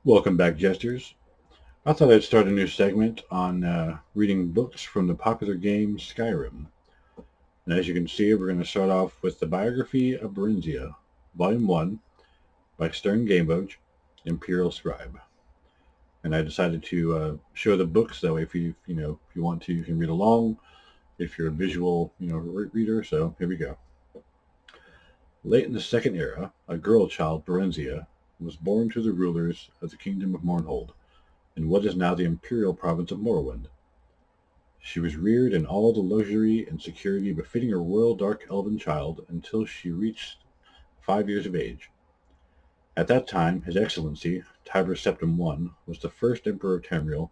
Welcome back, jesters. I thought I'd start a new segment on reading books from the popular game Skyrim. And as you can see, we're going to start off with the Biography of Barenziah, Volume 1 by Stern Gameboge, Imperial Scribe. And I decided to show the books that way if you want to, you can read along if you're a visual, reader. So here we go. Late in the Second Era, a girl child, Barenziah, was born to the rulers of the Kingdom of Mournhold, in what is now the imperial province of Morrowind. She was reared in all the luxury and security befitting a royal dark elven child until she reached 5 years of age. At that time, His Excellency, Tiber Septim I, was the first Emperor of Tamriel,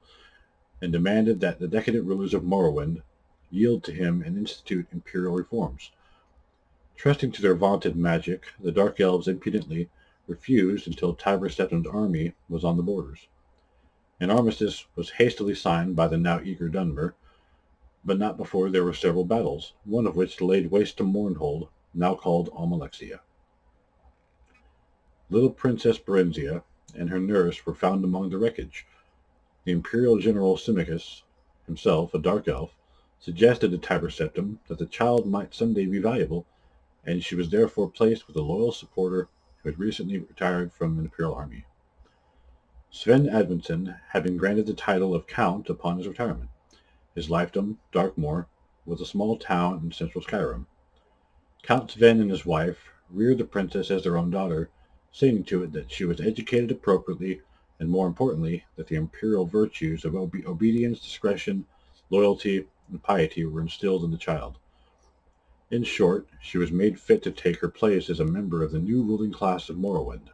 and demanded that the decadent rulers of Morrowind yield to him and institute imperial reforms. Trusting to their vaunted magic, the Dark Elves impudently refused until Tiber Septim's army was on the borders. An armistice was hastily signed by the now eager Dunmer, but not before there were several battles, one of which laid waste to Mournhold, now called Almalexia. Little Princess Barenziah and her nurse were found among the wreckage. The Imperial General Symmachus, himself a dark elf, suggested to Tiber Septim that the child might someday be valuable, and she was therefore placed with a loyal supporter who had recently retired from the Imperial Army. Sven Adventson had been granted the title of Count upon his retirement. His fiefdom, Darkmoor, was a small town in central Skyrim. Count Sven and his wife reared the princess as their own daughter, seeing to it that she was educated appropriately, and more importantly, that the imperial virtues of obedience, discretion, loyalty, and piety were instilled in the child. In short, she was made fit to take her place as a member of the new ruling class of Morrowind.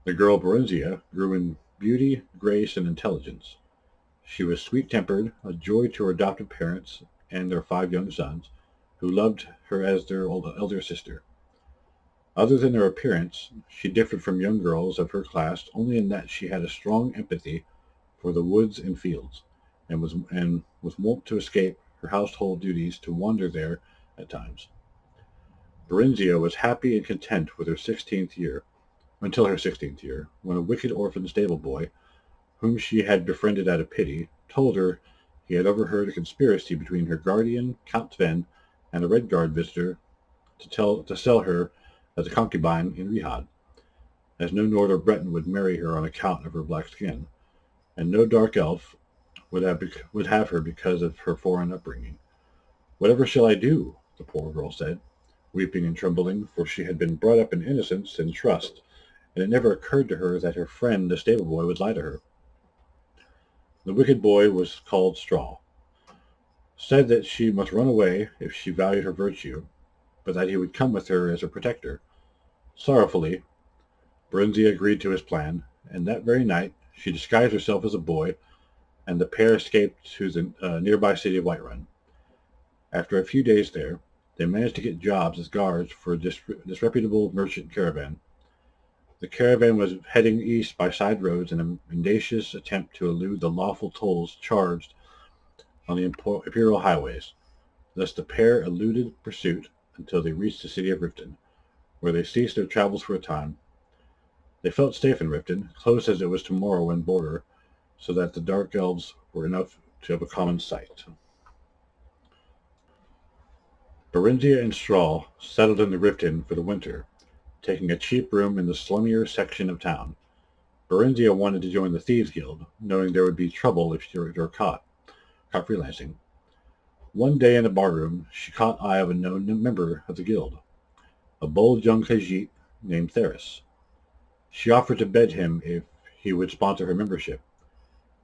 The girl Barenziah grew in beauty, grace, and intelligence. She was sweet-tempered, a joy to her adoptive parents and their 5 young sons, who loved her as their elder sister. Other than her appearance, she differed from young girls of her class only in that she had a strong empathy for the woods and fields, and was wont to escape her household duties to wander there at times. Barenziah was happy and content with her 16th year, until her 16th year, when a wicked orphan stable boy, whom she had befriended out of pity, told her he had overheard a conspiracy between her guardian, Count Sven, and a Redguard visitor to sell her as a concubine in Rihad, as no Nord or Breton would marry her on account of her black skin, and no dark elf would have her because of her foreign upbringing. "Whatever shall I do?" the poor girl said, weeping and trembling, for she had been brought up in innocence and trust, and it never occurred to her that her friend the stable boy would lie to her. The wicked boy was called Straw, said that she must run away if she valued her virtue, but that he would come with her as a protector. Sorrowfully, Barenziah agreed to his plan, and that very night she disguised herself as a boy, and the pair escaped to the nearby city of Whiterun. After a few days there, they managed to get jobs as guards for a disreputable merchant caravan. The caravan was heading east by side roads in a mendacious attempt to elude the lawful tolls charged on the imperial highways. Thus the pair eluded pursuit until they reached the city of Riften, where they ceased their travels for a time. They felt safe in Riften, close as it was to Morrowind border, so that the Dark Elves were enough to have a common sight. Barenziah and Straw settled in the Riften for the winter, taking a cheap room in the slummier section of town. Barenziah wanted to join the Thieves Guild, knowing there would be trouble if she were caught freelancing. One day in a barroom, she caught eye of a known member of the guild, a bold young Khajiit named Theris. She offered to bet him if he would sponsor her membership.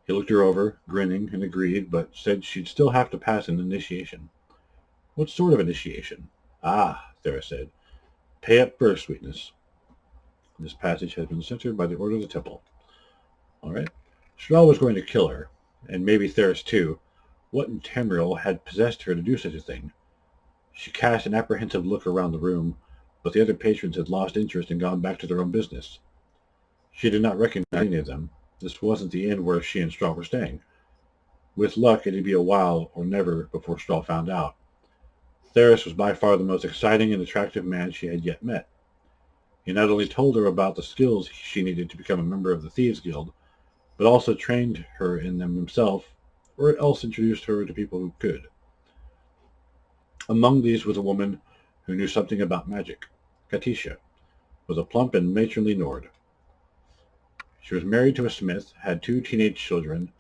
He looked her over, grinning, and agreed, but said she'd still have to pass an initiation. "What sort of initiation?" "Ah," Theris said. "Pay up first, sweetness." This passage has been censored by the Order of the Temple. All right. Straw was going to kill her, and maybe Theris too. What in Tamriel had possessed her to do such a thing? She cast an apprehensive look around the room, but the other patrons had lost interest and gone back to their own business. She did not recognize any of them. This wasn't the inn where she and Straw were staying. With luck, it'd be a while or never before Straw found out. Theris was by far the most exciting and attractive man she had yet met. He not only told her about the skills she needed to become a member of the Thieves Guild, but also trained her in them himself, or else introduced her to people who could. Among these was a woman who knew something about magic. Katisha was a plump and matronly Nord. She was married to a smith, had 2 teenage children,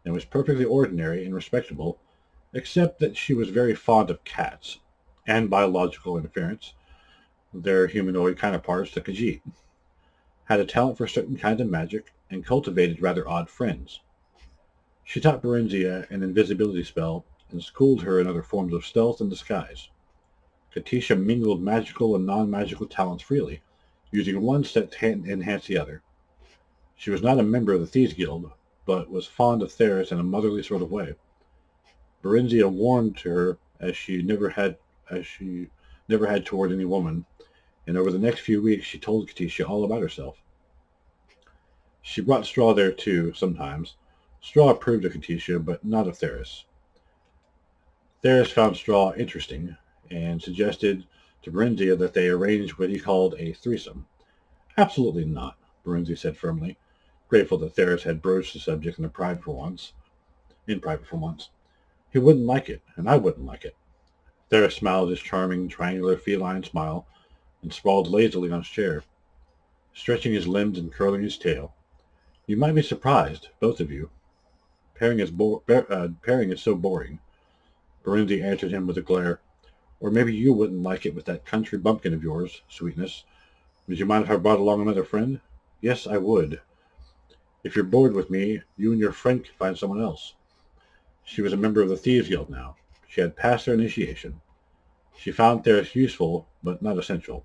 and was perfectly ordinary and respectable, except that she was very fond of cats and biological interference, their humanoid counterparts, the Khajiit, had a talent for certain kinds of magic, and cultivated rather odd friends. She taught Barenziah an invisibility spell and schooled her in other forms of stealth and disguise. Katisha mingled magical and non-magical talents freely, using one set to enhance the other. She was not a member of the Thieves Guild, but was fond of Theris in a motherly sort of way. Barenziah warmed to her as she never had toward any woman, and over the next few weeks she told Katisha all about herself. She brought Straw there too, sometimes. Straw approved of Katisha, but not of Theris. Theris found Straw interesting, and suggested to Barenziah that they arrange what he called a threesome. Absolutely not, Barenziah said firmly, grateful that Theris had broached the subject in private for once. He wouldn't like it, and I wouldn't like it. Theris smiled his charming, triangular, feline smile, and sprawled lazily on his chair, stretching his limbs and curling his tail. You might be surprised, both of you. Pairing is so boring. Barenziah answered him with a glare. Or maybe you wouldn't like it with that country bumpkin of yours, Sweetness. Would you mind if I brought along another friend? Yes, I would. If you're bored with me, you and your friend can find someone else. She was a member of the Thieves Guild now. She had passed her initiation. She found Theris useful, but not essential.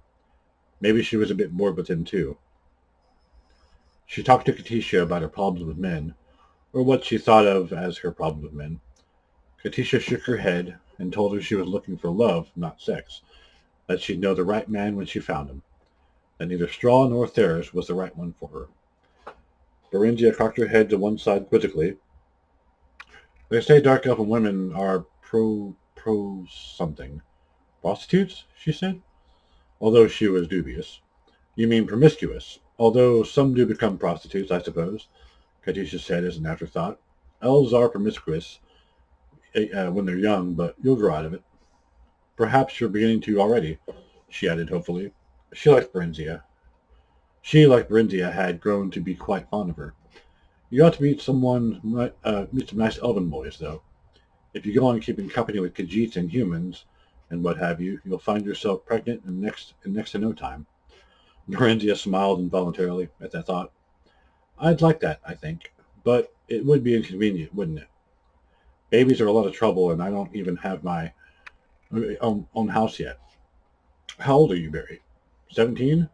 Maybe she was a bit bored with him, too. She talked to Katisha about her problems with men, or what she thought of as her problems with men. Katisha shook her head and told her she was looking for love, not sex, that she'd know the right man when she found him, that neither Straw nor Theris was the right one for her. Barenziah cocked her head to one side quizzically. They say dark elfin women are pro something. Prostitutes, she said, although she was dubious. You mean promiscuous, although some do become prostitutes, I suppose, Katisha said as an afterthought. Elves are promiscuous when they're young, but you'll grow out of it. Perhaps you're beginning to already, she added hopefully. She, like Barenziah, had grown to be quite fond of her. You ought to meet some nice elven boys, though. If you go on keeping company with Khajiits and humans, and what have you, you'll find yourself pregnant in next to no time. Barenziah smiled involuntarily at that thought. I'd like that, I think, but it would be inconvenient, wouldn't it? Babies are a lot of trouble, and I don't even have my own house yet. How old are you, Barry? 17?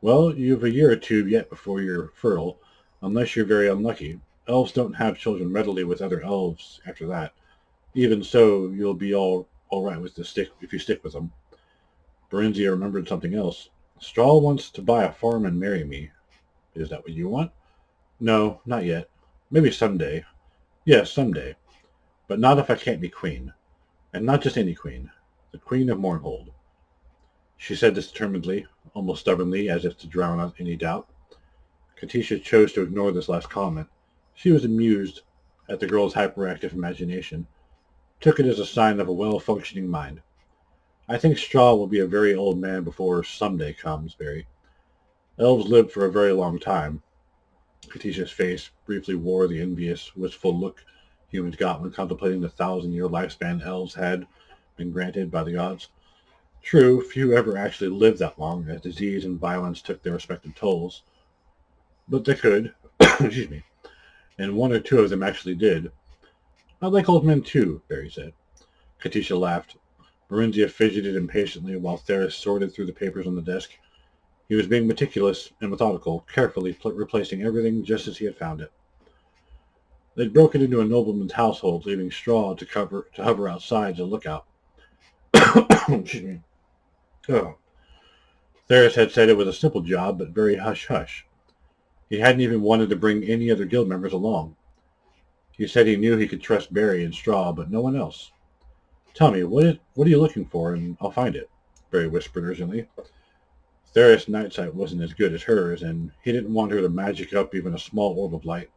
Well, you've a year or two yet before you're fertile, unless you're very unlucky. Elves don't have children readily with other elves after that. Even so, you'll be all right with if you stick with them. Barenziah remembered something else. Straw wants to buy a farm and marry me. Is that what you want? No, not yet. Maybe someday. Yes, someday. But not if I can't be queen. And not just any queen. The Queen of Mournhold. She said this determinedly, almost stubbornly, as if to drown out any doubt. Katisha chose to ignore this last comment. She was amused at the girl's hyperactive imagination, took it as a sign of a well-functioning mind. I think Straw will be a very old man before someday comes, Barry. Elves lived for a very long time. Katisha's face briefly wore the envious, wistful look humans got when contemplating the 1,000-year lifespan elves had been granted by the gods. True, few ever actually lived that long, as disease and violence took their respective tolls. But they could, excuse me, and one or two of them actually did. I like old men too, Barry said. Katisha laughed. Barenziah fidgeted impatiently while Theris sorted through the papers on the desk. He was being meticulous and methodical, carefully replacing everything just as he had found it. They'd broken into a nobleman's household, leaving Straw to hover outside as a lookout. Excuse me. Oh. Theris had said it was a simple job, but very hush-hush. He hadn't even wanted to bring any other guild members along. He said he knew he could trust Barry and Straw, but no one else. Tell me, what are you looking for, and I'll find it, Barry whispered urgently. Theris' night sight wasn't as good as hers, and he didn't want her to magic up even a small orb of light.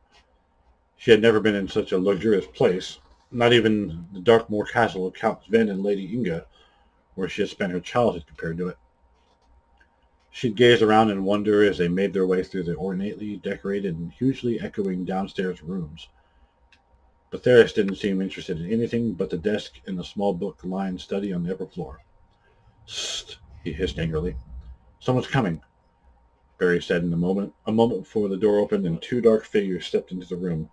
She had never been in such a luxurious place, not even the Darkmoor castle of Count Sven and Lady Inga, where she had spent her childhood, compared to it. She'd gaze around in wonder as they made their way through the ornately decorated and hugely echoing downstairs rooms. But Theris didn't seem interested in anything but the desk and the small book-lined study on the upper floor. "Sst!" he hissed angrily. "Someone's coming," Barry said in a moment before the door opened and two dark figures stepped into the room.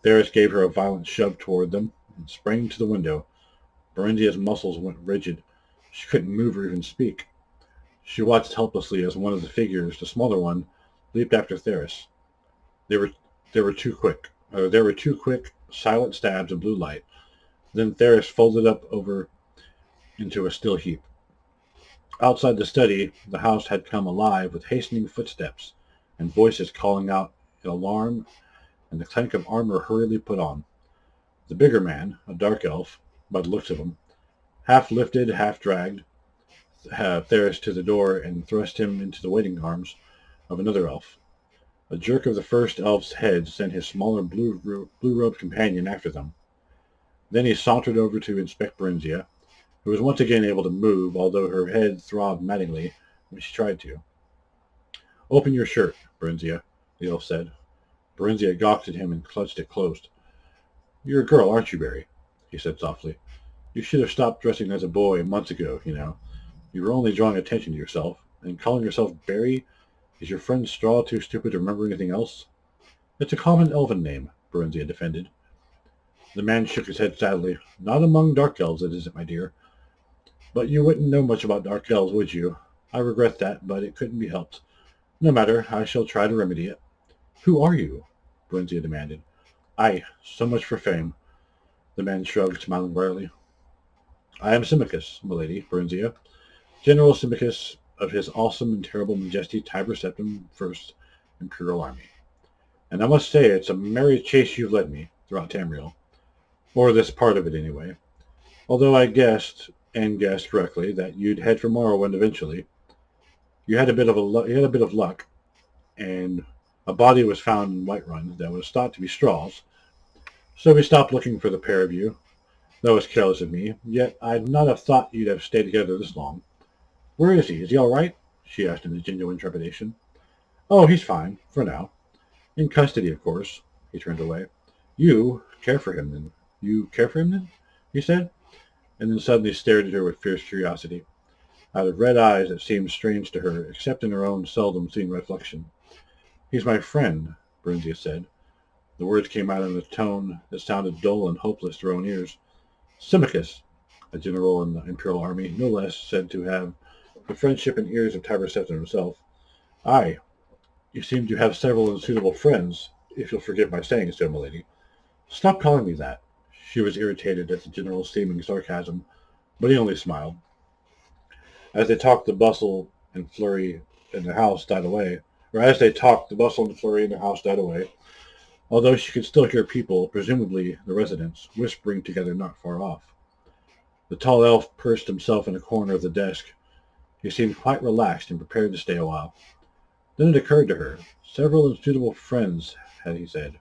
Theris gave her a violent shove toward them and sprang to the window. Barenziah's muscles went rigid. She couldn't move or even speak. She watched helplessly as one of the figures, the smaller one, leaped after Theris. They were too quick. There were two quick, silent stabs of blue light. Then Theris folded up over into a still heap. Outside the study, the house had come alive with hastening footsteps and voices calling out in alarm and the clank of armor hurriedly put on. The bigger man, a dark elf, by the looks of him, half lifted, half dragged Theris to the door and thrust him into the waiting arms of another elf. A jerk of the first elf's head sent his smaller blue-robed companion after them. Then he sauntered over to inspect Barenziah, who was once again able to move, although her head throbbed maddeningly when she tried to. "Open your shirt, Barenziah," the elf said. Barenziah gawked at him and clutched it closed. "You're a girl, aren't you, Barry?" he said softly. "You should have stopped dressing as a boy months ago, you know. You were only drawing attention to yourself, and calling yourself Barry. Is your friend Straw too stupid to remember anything else?" "It's a common elven name," Barenziah defended. The man shook his head sadly. "Not among dark elves, it isn't, my dear. But you wouldn't know much about dark elves, would you? I regret that, but it couldn't be helped. No matter, I shall try to remedy it." "Who are you?" Barenziah demanded. "Aye, so much for fame." The man shrugged, smiling wryly. "I am Symmachus, milady, Barenziah, General Symmachus of his awesome and terrible majesty Tiber Septim First Imperial Army. And I must say it's a merry chase you've led me throughout Tamriel. Or this part of it, anyway. Although I guessed correctly, that you'd head for Morrowind eventually. You had a bit of luck, and a body was found in Whiterun that was thought to be Straw's. So we stopped looking for the pair of you. That was careless of me, yet I'd not have thought you'd have stayed together this long. Where is he? Is he all right?" she asked in genuine trepidation. "Oh, he's fine, for now. In custody, of course." He turned away. "You care for him, then? You care for him, then?" he said, and then suddenly stared at her with fierce curiosity, out of red eyes that seemed strange to her, except in her own seldom-seen reflection. "He's my friend," Barenziah said. The words came out in a tone that sounded dull and hopeless to her own ears. "Symmachus, a general in the Imperial Army, no less, said to have the friendship and ears of Tiber Septim himself. Aye, you seem to have several unsuitable friends, if you'll forgive my saying so, milady." "Stop calling me that." She was irritated at the general's seeming sarcasm, but he only smiled. As they talked, the bustle and flurry in the house died away. Although she could still hear people, presumably the residents, whispering together not far off. The tall elf pursed himself in a corner of the desk. He seemed quite relaxed and prepared to stay a while. Then it occurred to her. Several unsuitable friends, had he said.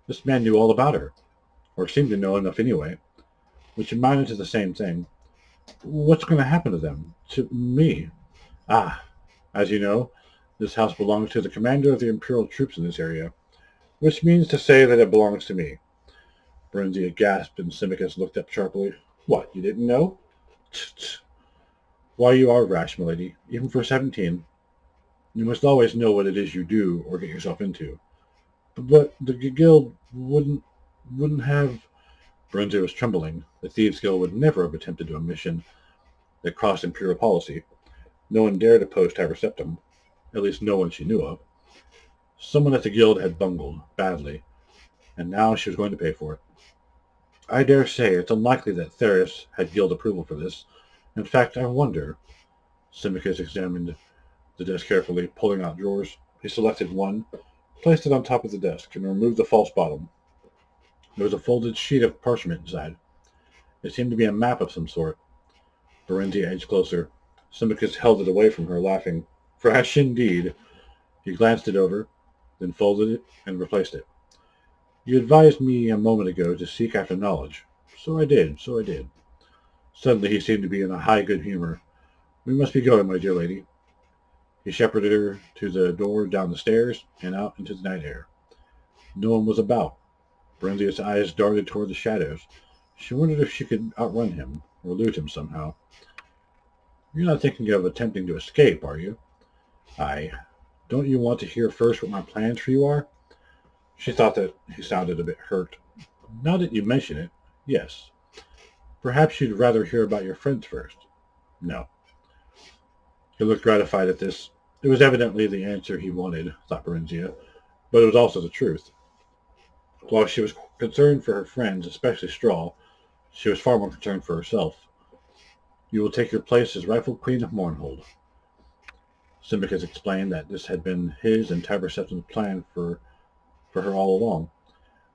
This man knew all about her, or seemed to know enough anyway, which amounted to the same thing. What's going to happen to them? To me? Ah, as you know, this house belongs to the commander of the Imperial troops in this area, which means to say that it belongs to me. Barenziah gasped, and Symmachus looked up sharply. What, you didn't know? Tch. Why, you are rash, milady, even for 17. You must always know what it is you do or get yourself into. But the guild wouldn't have... Barenziah was trembling. The Thieves' Guild would never have attempted a mission that crossed Imperial policy. No one dared oppose Tiber Septim, at least no one she knew of. Someone at the guild had bungled, badly, and now she was going to pay for it. I dare say it's unlikely that Theris had guild approval for this. In fact, I wonder... Symmachus examined the desk carefully, pulling out drawers. He selected one, placed it on top of the desk, and removed the false bottom. There was a folded sheet of parchment inside. It seemed to be a map of some sort. Barenziah edged closer. Symmachus held it away from her, laughing. Fresh indeed. He glanced it over, then folded it and replaced it. You advised me a moment ago to seek after knowledge. So I did. Suddenly he seemed to be in a high good humor. We must be going, my dear lady. He shepherded her to the door, down the stairs, and out into the night air. No one was about. Barenziah's eyes darted toward the shadows. She wondered if she could outrun him, or elude him somehow. You're not thinking of attempting to escape, are you? Aye. Don't you want to hear first what my plans for you are? She thought that he sounded a bit hurt. Now that you mention it, yes. Perhaps you'd rather hear about your friends first. No. He looked gratified at this. It was evidently the answer he wanted, thought Barenziah, but it was also the truth. While she was concerned for her friends, especially Straw, she was far more concerned for herself. You will take your place as rightful queen of Mournhold. Symmachus explained that this had been his and Tiber Septim's plan for her all along.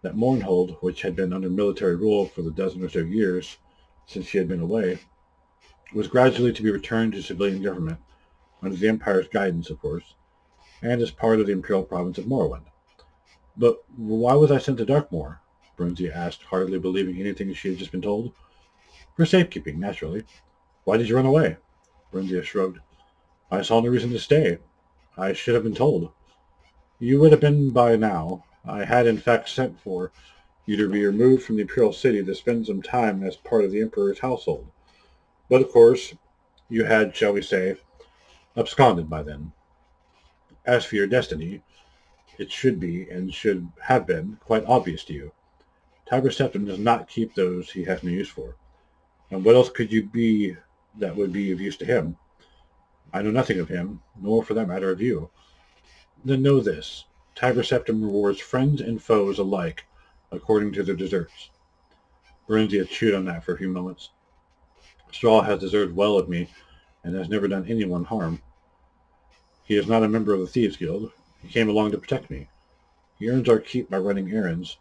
That Mournhold, which had been under military rule for the dozen or so years since she had been away, was gradually to be returned to civilian government, under the Empire's guidance, of course, and as part of the imperial province of Morrowind. But why was I sent to Darkmoor? Barenziah asked, hardly believing anything she had just been told. For safekeeping, naturally. Why did you run away? Barenziah shrugged. I saw no reason to stay. I should have been told. You would have been by now. I had in fact sent for you to be removed from the imperial city to spend some time as part of the emperor's household. But of course, you had, shall we say, absconded by then. As for your destiny, it should be, and should have been, quite obvious to you. Tiber Septim does not keep those he has no use for. And what else could you be that would be of use to him? I know nothing of him, nor for that matter of you. Then know this. Tiber Septim rewards friends and foes alike, according to their deserts. Barenziah chewed on that for a few moments. Straw has deserved well of me, and has never done anyone harm. He is not a member of the Thieves' Guild. He came along to protect me. He earns our keep by running errands.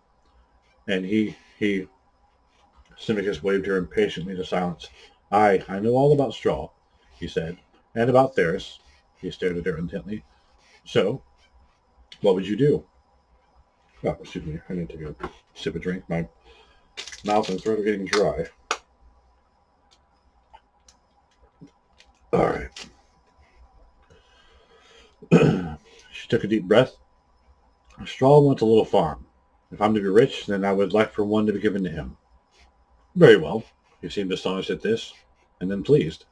And he... Symmachus waved her impatiently to silence. Aye, I know all about Straw, he said, and about Theris. He stared at her intently. So, what would you do? Oh, excuse me, I need to take a sip of drink. My mouth and throat are getting dry. All right. She took a deep breath. Straw wants a little farm. If I'm to be rich, then I would like for one to be given to him. Very well. He seemed astonished at this, and then pleased.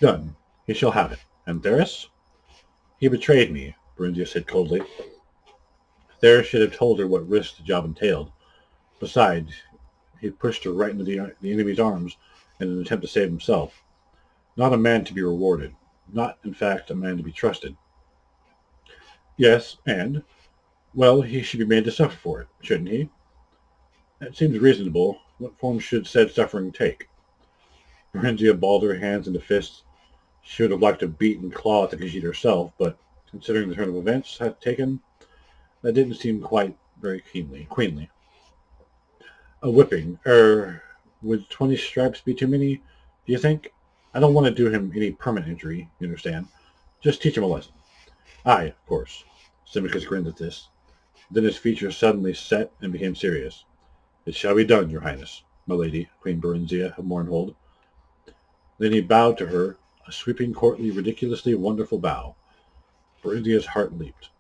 Done. He shall have it. And Theris? He betrayed me, Barenziah said coldly. Theris should have told her what risk the job entailed. Besides, he pushed her right into the enemy's arms in an attempt to save himself. Not a man to be rewarded. Not, in fact, a man to be trusted. Yes, and? Well, he should be made to suffer for it, shouldn't he? That seems reasonable. What form should said suffering take? Barenziah balled her hands into fists. She would have liked to beat and claw at the Khajiit herself, but considering the turn of events had taken, that didn't seem quite very queenly. A whipping. Would 20 stripes be too many, do you think? I don't want to do him any permanent injury, you understand. Just teach him a lesson. Aye, of course. Symmachus grinned at this. Then his features suddenly set and became serious. It shall be done, your highness, my lady, Queen Barenziah of Mournhold. Then he bowed to her, a sweeping, courtly, ridiculously wonderful bow. Barenziah's heart leaped.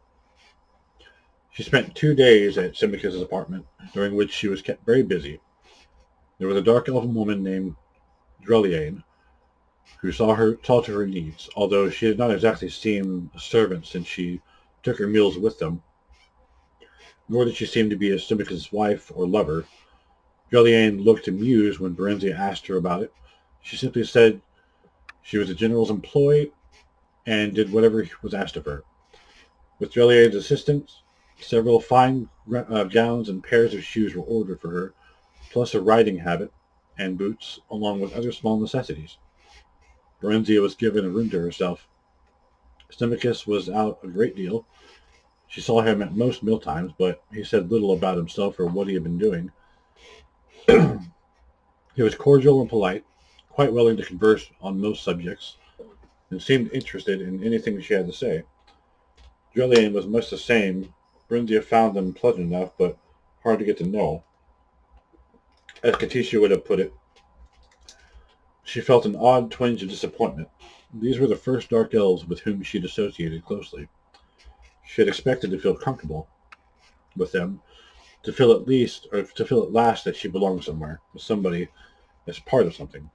She spent 2 days at Symmachus's apartment, during which she was kept very busy. There was a dark elven woman named Dreliane, who saw to her needs, although she did not exactly seem a servant since she took her meals with them, nor did she seem to be Symmachus's wife or lover. Dreliane looked amused when Barenziah asked her about it. She simply said she was the general's employee and did whatever was asked of her. With Dreliane's assistance, several fine gowns and pairs of shoes were ordered for her, plus a riding habit and boots, along with other small necessities. Barenziah was given a room to herself. Symmachus was out a great deal. She saw him at most mealtimes, but he said little about himself or what he had been doing. He was cordial and polite, quite willing to converse on most subjects, and seemed interested in anything she had to say. Julian was much the same. Barenziah found them pleasant enough, but hard to get to know. As Katisha would have put it, she felt an odd twinge of disappointment. These were the first dark elves with whom she'd associated closely. She had expected to feel comfortable with them, to feel at last that she belonged somewhere, with somebody, as part of something.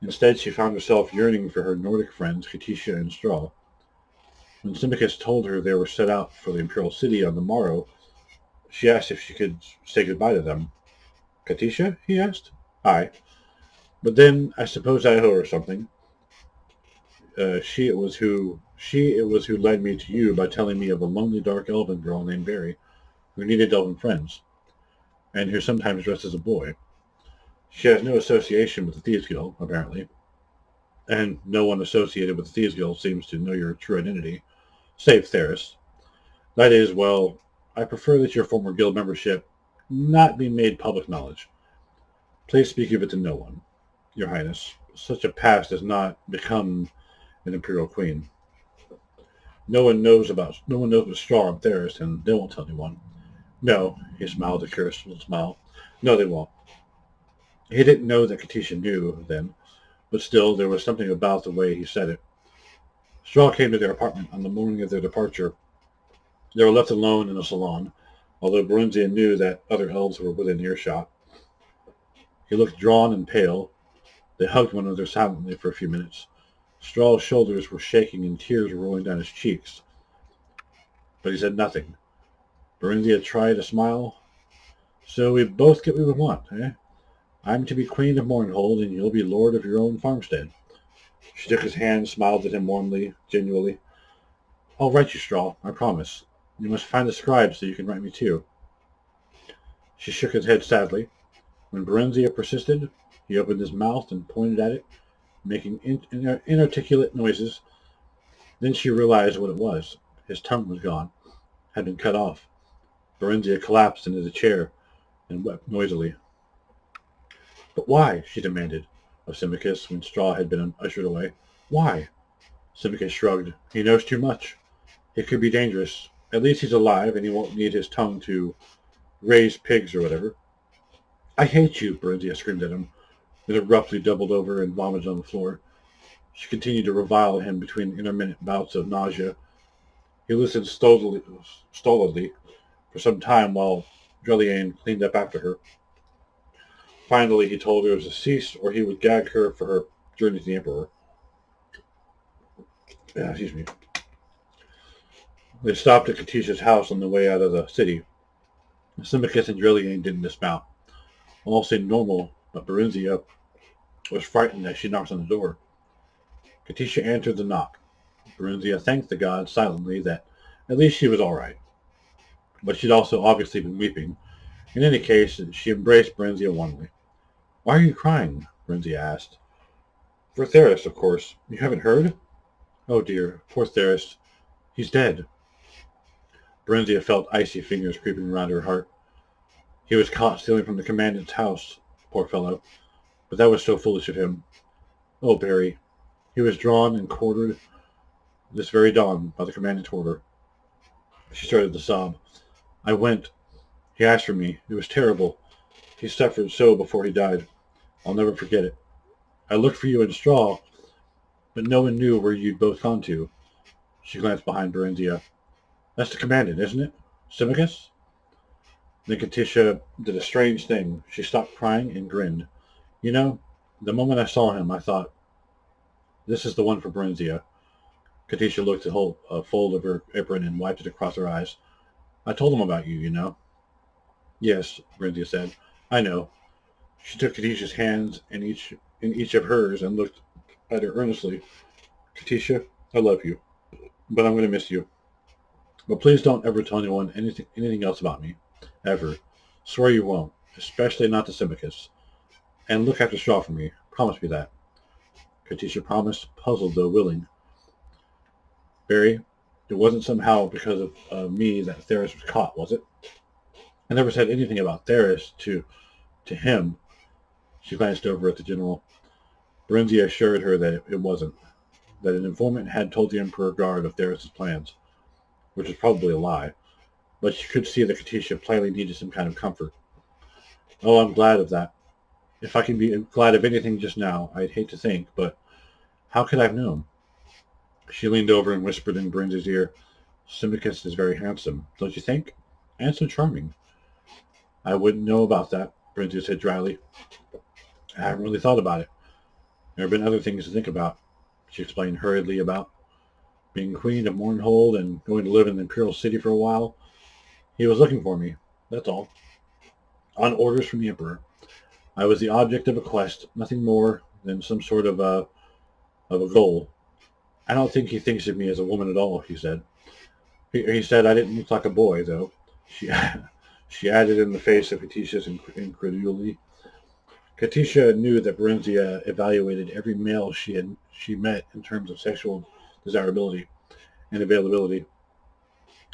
Instead, she found herself yearning for her Nordic friends, Katisha and Straw. When Symmachus told her they were set out for the Imperial City on the morrow, she asked if she could say goodbye to them. Katisha? He asked. Aye. But then, I suppose I owe her something. She it was who led me to you by telling me of a lonely dark elven girl named Barry, who needed elven friends, and who sometimes dressed as a boy. She has no association with the Thieves Guild, apparently, and no one associated with the Thieves Guild seems to know your true identity, save Theris. That is, well, I prefer that your former guild membership not be made public knowledge. Please speak of it to no one, your highness. Such a past does not become an imperial queen. No one knows about Straw and Theris, and they won't tell anyone. No, he smiled a curious little smile. No, they won't. He didn't know that Katisha knew then, but still there was something about the way he said it. Straw came to their apartment on the morning of their departure. They were left alone in the salon, although Barenziah knew that other elves were within earshot. He looked drawn and pale. They hugged one another silently for a few minutes. Straw's shoulders were shaking and tears were rolling down his cheeks, but he said nothing. Barenziah tried a smile. So we both get what we want, eh? I'm to be queen of Mournhold, and you'll be lord of your own farmstead. She took his hand, smiled at him warmly, genuinely. I'll write you, Straw, I promise. You must find a scribe so you can write me too. She shook his head sadly. When Barenziah persisted, he opened his mouth and pointed at it, making inarticulate noises. Then she realized what it was. His tongue was gone, had been cut off. Barenziah collapsed into the chair and wept noisily. But why? She demanded of Symmachus when Straw had been ushered away. Why? Symmachus shrugged. He knows too much. It could be dangerous. At least he's alive, and he won't need his tongue to raise pigs or whatever. I hate you, Barenziah screamed at him, then abruptly doubled over and vomited on the floor. She continued to revile him between intermittent bouts of nausea. He listened stolidly for some time while Julian cleaned up after her. Finally, he told her to cease or he would gag her for her journey to the Emperor. Excuse me. They stopped at Katisha's house on the way out of the city. Symmachus and Julian didn't dismount. All seemed normal, but Barenziah was frightened as she knocked on the door. Katisha answered the knock. Barenziah thanked the gods silently that at least she was all right. But she'd also obviously been weeping. In any case, she embraced Barenziah warmly. Why are you crying? Barenziah asked. For Theris, of course. You haven't heard? Oh dear, poor Theris. He's dead. Barenziah felt icy fingers creeping around her heart. He was caught stealing from the commandant's house, poor fellow. But that was so foolish of him. Oh, Barry. He was drawn and quartered this very dawn by the commandant's order. She started to sob. I went. He asked for me. It was terrible. He suffered so before he died. I'll never forget it. I looked for you in Straw, but no one knew where you'd both gone to. She glanced behind Barenziah. That's the commandant, isn't it? Symmachus? Then Katisha did a strange thing. She stopped crying and grinned. You know, the moment I saw him, I thought, this is the one for Barenziah. Katisha looked at a fold of her apron and wiped it across her eyes. I told him about you, you know. Yes, Barenziah said. I know. She took Katisha's hands in each of hers and looked at her earnestly. Katisha, I love you, but I'm going to miss you. But please don't ever tell anyone anything else about me. Ever. Swear you won't, especially not to Symmachus. And look after Straw for me. Promise me that. Katisha promised, puzzled though willing. Barry, it wasn't somehow because of me that Theris was caught, was it? I never said anything about Theris to him. She glanced over at the general. Barenziah assured her that it wasn't. that an informant had told the Emperor Guard of Theris' plans, which was probably a lie, but she could see that Katisha plainly needed some kind of comfort. Oh, I'm glad of that. If I can be glad of anything just now, I'd hate to think, but how could I have known? She leaned over and whispered in Barenziah's ear, Symmachus is very handsome, don't you think? And so charming. I wouldn't know about that, Barenziah said dryly. I haven't really thought about it. There have been other things to think about. She explained hurriedly about being queen of Mournhold and going to live in the imperial city for a while. He was looking for me, that's all. On orders from the Emperor. I was the object of a quest, nothing more than some sort of a goal. I don't think he thinks of me as a woman at all, he said. He said I didn't look like a boy, though. She she added in the face of Katisha's incredulity. Katisha knew that Barenziah evaluated every male she met in terms of sexual desirability and availability.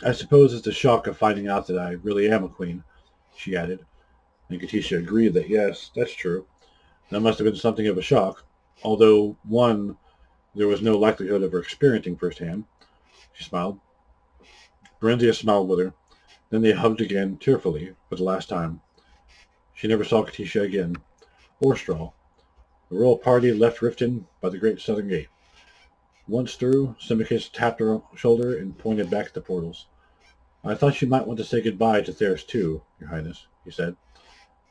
I suppose it's the shock of finding out that I really am a queen, she added. And Katisha agreed that yes, that's true. That must have been something of a shock, although one there was no likelihood of her experiencing firsthand. She smiled. Barenziah smiled with her. Then they hugged again, tearfully, for the last time. She never saw Katisha again, or Straw. The royal party left Riften by the great southern gate. Once through, Symmachus tapped her shoulder and pointed back at the portals. I thought you might want to say goodbye to Theris too, Your Highness, he said.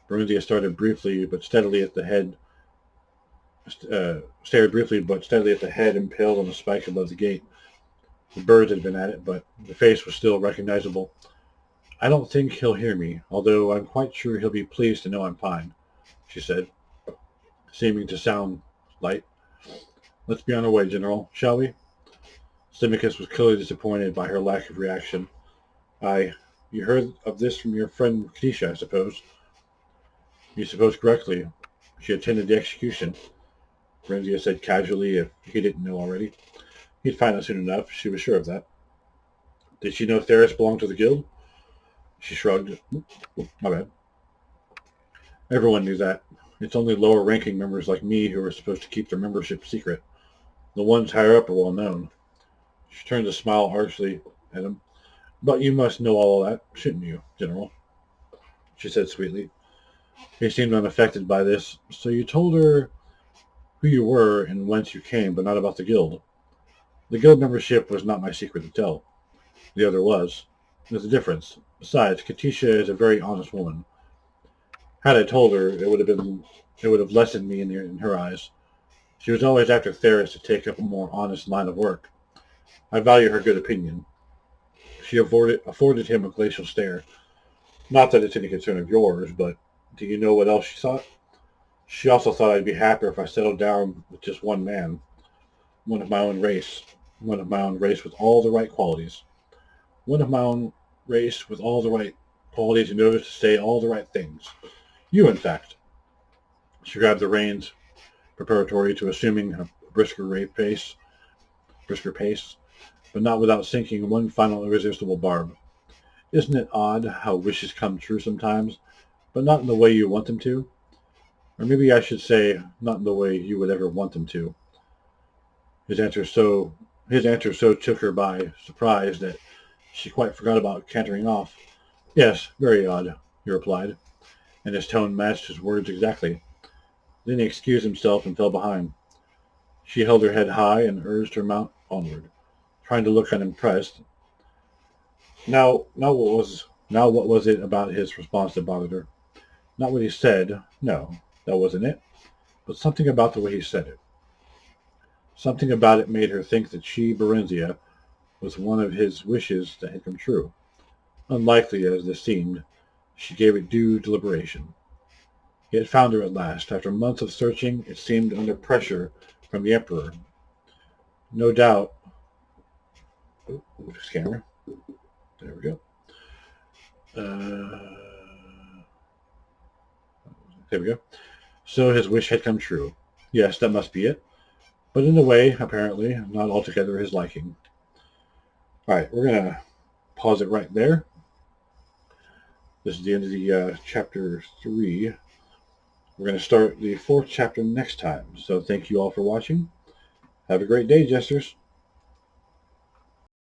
Barenziah stared briefly but steadily at the head impaled on the spike above the gate. The birds had been at it, but the face was still recognizable. I don't think he'll hear me, although I'm quite sure he'll be pleased to know I'm fine, she said, seeming to sound light. Let's be on our way, General, shall we? Symmachus was clearly disappointed by her lack of reaction. You heard of this from your friend Katisha, I suppose. You suppose correctly. She attended the execution, Barenziah said casually, if he didn't know already. He'd find out soon enough, she was sure of that. Did she know Theris belonged to the guild? She shrugged. My bad. Everyone knew that. It's only lower-ranking members like me who are supposed to keep their membership secret. The ones higher up are well known. She turned to smile archly at him. But you must know all that, shouldn't you, General? She said sweetly. He seemed unaffected by this. So you told her who you were and whence you came, but not about the guild. The guild membership was not my secret to tell. The other was. There's a difference. Besides, Katisha is a very honest woman. Had I told her, it would have lessened me in her eyes. She was always after Theris to take up a more honest line of work. I value her good opinion. She afforded him a glacial stare. Not that it's any concern of yours, but do you know what else she thought? She also thought I'd be happier if I settled down with just one man. One of my own race. One of my own race with all the right qualities. One of my own race with all the right qualities in order to say all the right things. You, in fact. She grabbed the reins, preparatory to assuming a brisker pace, but not without sinking one final irresistible barb. Isn't it odd how wishes come true sometimes, but not in the way you want them to? Or maybe I should say, not in the way you would ever want them to. His answer so took her by surprise that she quite forgot about cantering off. Yes, very odd, he replied, and his tone matched his words exactly. Then he excused himself and fell behind. She held her head high and urged her mount onward, trying to look unimpressed. Now what was it about his response that bothered her? Not what he said, no, that wasn't it, but something about the way he said it. Something about it made her think that she, Barenziah, was one of his wishes that had come true. Unlikely as this seemed, she gave it due deliberation. He had found her at last. After months of searching, it seemed under pressure from the Emperor. No doubt... Move this camera. There we go. There we go. So his wish had come true. Yes, that must be it. But in a way, apparently, not altogether his liking. All right, we're going to pause it right there. This is the end of the chapter 3. We're going to start the 4th chapter next time. So thank you all for watching, Have a great day, jesters.